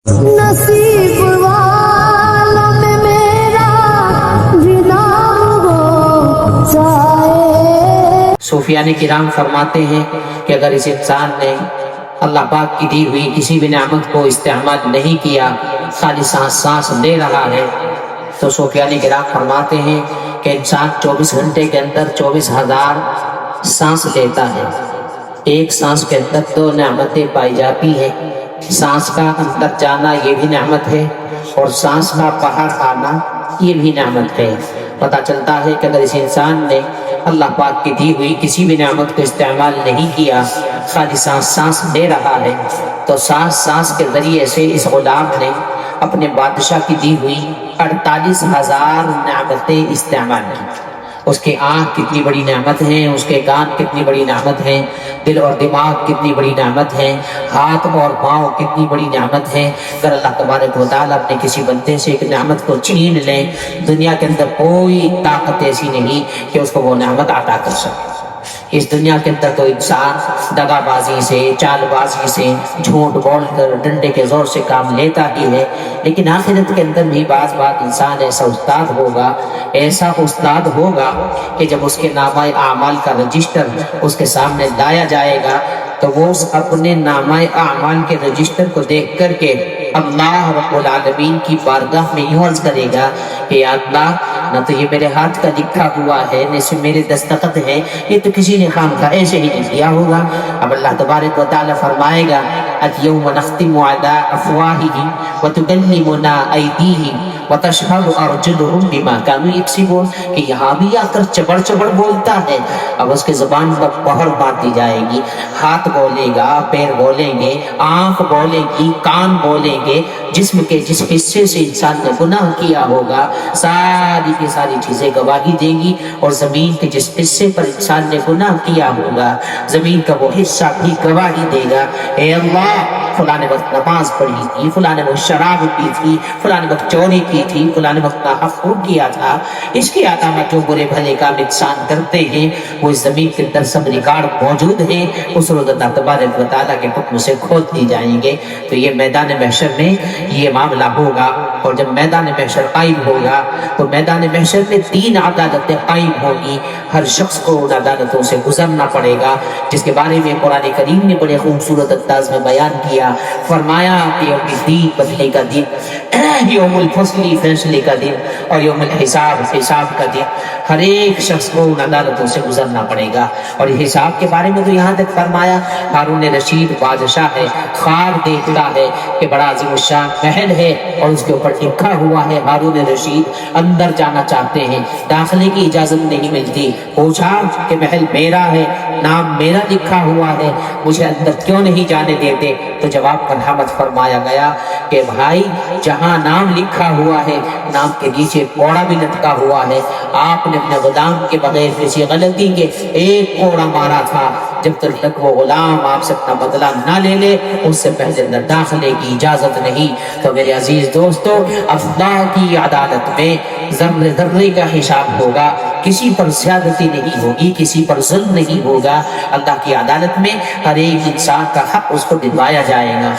نصیب والوں میں میرا بھی نام ہو جائے۔ صوفیان کرام فرماتے ہیں کہ اگر اس انسان نے اللہ پاک کی دی ہوئی کسی بھی نعمت کو استعمال نہیں کیا، خالی سانس لے رہا ہے، تو صوفیان کرام فرماتے ہیں کہ انسان 24 گھنٹے کے اندر 24,000 سانس لیتا ہے۔ ایک سانس کے اندر 2 نعمتیں پائی جاتی ہیں۔ سانس کا اندر جانا یہ بھی نعمت ہے، اور سانس کا باہر آنا یہ بھی نعمت ہے۔ پتہ چلتا ہے کہ اگر اس انسان نے اللہ پاک کی دی ہوئی کسی بھی نعمت کو استعمال نہیں کیا، خالی سانس لے رہا ہے، تو سانس کے ذریعے سے اس غلام نے اپنے بادشاہ کی دی ہوئی 48,000 نعمتیں استعمال کی۔ اس کے آنکھ کتنی بڑی نعمت ہیں، اس کے کان کتنی بڑی نعمت ہیں، دل اور دماغ کتنی بڑی نعمت ہیں، ہاتھ اور پاؤں کتنی بڑی نعمت ہیں۔ اگر اللہ تبارک و تعالیٰ اپنے کسی بندے سے ایک نعمت کو چھین لیں، دنیا کے اندر کوئی طاقت ایسی نہیں کہ اس کو وہ نعمت عطا کر سکے۔ اس دنیا کے اندر تو انسان دغا بازی سے، چال بازی سے، جھوٹ بول کر، ڈنڈے کے زور سے کام لیتا ہی ہے، لیکن آخرت کے اندر بھی بعض بات انسان ایسا استاد ہوگا کہ جب اس کے نامہ اعمال کا رجسٹر اس کے سامنے لایا جائے گا، تو وہ اپنے نامہ اعمال کے رجسٹر کو دیکھ کر کے اللہ رب العالمین کی بارگاہ میں یوں عرض کرے گا کہ یا اللہ، نہ تو یہ میرے ہاتھ کا لکھا ہوا ہے، نہ اس میں میرے دستخط ہے، یہ تو کسی نے خام کا ایسے ہی نہیں کیا ہوگا۔ اب اللہ تبارک و تعالیٰ فرمائے گا اليوم نختم على افواہہم وتکلمنا ایدیہم وتشہد ارجلہم بما کانوا یکسبون، کہ یہاں بھی آ کر چبڑ چبڑ بولتا ہے۔ اب اس کے زبان پر مہر باندھ دی جائے گی، ہاتھ بولے گا، پیر بولیں گے، آنکھ بولے گی، کان بولیں گے، جسم کے جس حصے سے انسان نے گناہ کیا ہوگا ساری کی ساری چیزیں گواہی دیں گی، اور زمین کے جس حصے پر انسان نے گناہ کیا ہوگا زمین کا وہ حصہ بھی گواہی دے گا، اے اللہ، فلاں وقت نماز پڑھی تھی، فلاں وقت شراب پی تھی، فلاں وقت چوری کی تھی، فلاں وقت ناحق کیا تھا۔ اس کے علاوہ جو برے بھلے کام انسان کرتے ہیں وہ اس زمین کے اندر سب ریکارڈ موجود ہیں، اس روز اللہ تبارک و تعالیٰ کے حکم سے کھول دی جائیں گے۔ تو یہ میدان محشر میں یہ معاملہ ہوگا، اور جب میدان محشر قائم ہوگا تو میدان محشر میں 3 عدالتیں قائم ہوگی۔ ہر شخص کو ان عدالتوں سے گزرنا پڑے گا، جس کے بارے میں قرآن کریم نے بڑے خوبصورت انداز میں بیان کیا۔ فرمایا کہ یوم الدین بدلے کا دن، یوم الفصل فیصلے کا دن، اور یوم الحساب حساب کا دن، ہر ایک شخص کو ان عدالتوں سے گزرنا پڑے گا۔ اور حساب کے بارے میں تو یہاں تک فرمایا ہارون رشید بادشاہ ہے، خواب دیکھتا ہے کہ بڑا عظیم الشان محل ہے، اور اس کے اوپر لکھا ہوا ہے ہارون رشید اندر جانا چاہتے ہیں، داخلے کی اجازت نہیں ملتی۔ پوچھا کہ محل میرا ہے، نام میرا لکھا ہوا ہے، مجھے اندر کیوں نہیں جانے دیتے؟ تو جواب مرحمت فرمایا گیا کہ بھائی، جہاں نام لکھا ہوا ہے نام کے نیچے کوڑا بھی لٹکا ہوا ہے، آپ نے اپنے غلام کے بغیر کسی غلطی کے ایک کوڑا مارا تھا، جب تک وہ غلام آپ سے اپنا بدلہ نہ لے لے اس سے پہلے اندر داخلے کی اجازت نہیں۔ تو میرے عزیز دوستو، اللہ کی عدالت میں ذرے ذرے کا حساب ہوگا، کسی پر زیادتی نہیں ہوگی، کسی پر ظلم نہیں ہوگا۔ اللہ کی عدالت میں ہر ایک انسان کا حق اس کو دلوایا جائے گا۔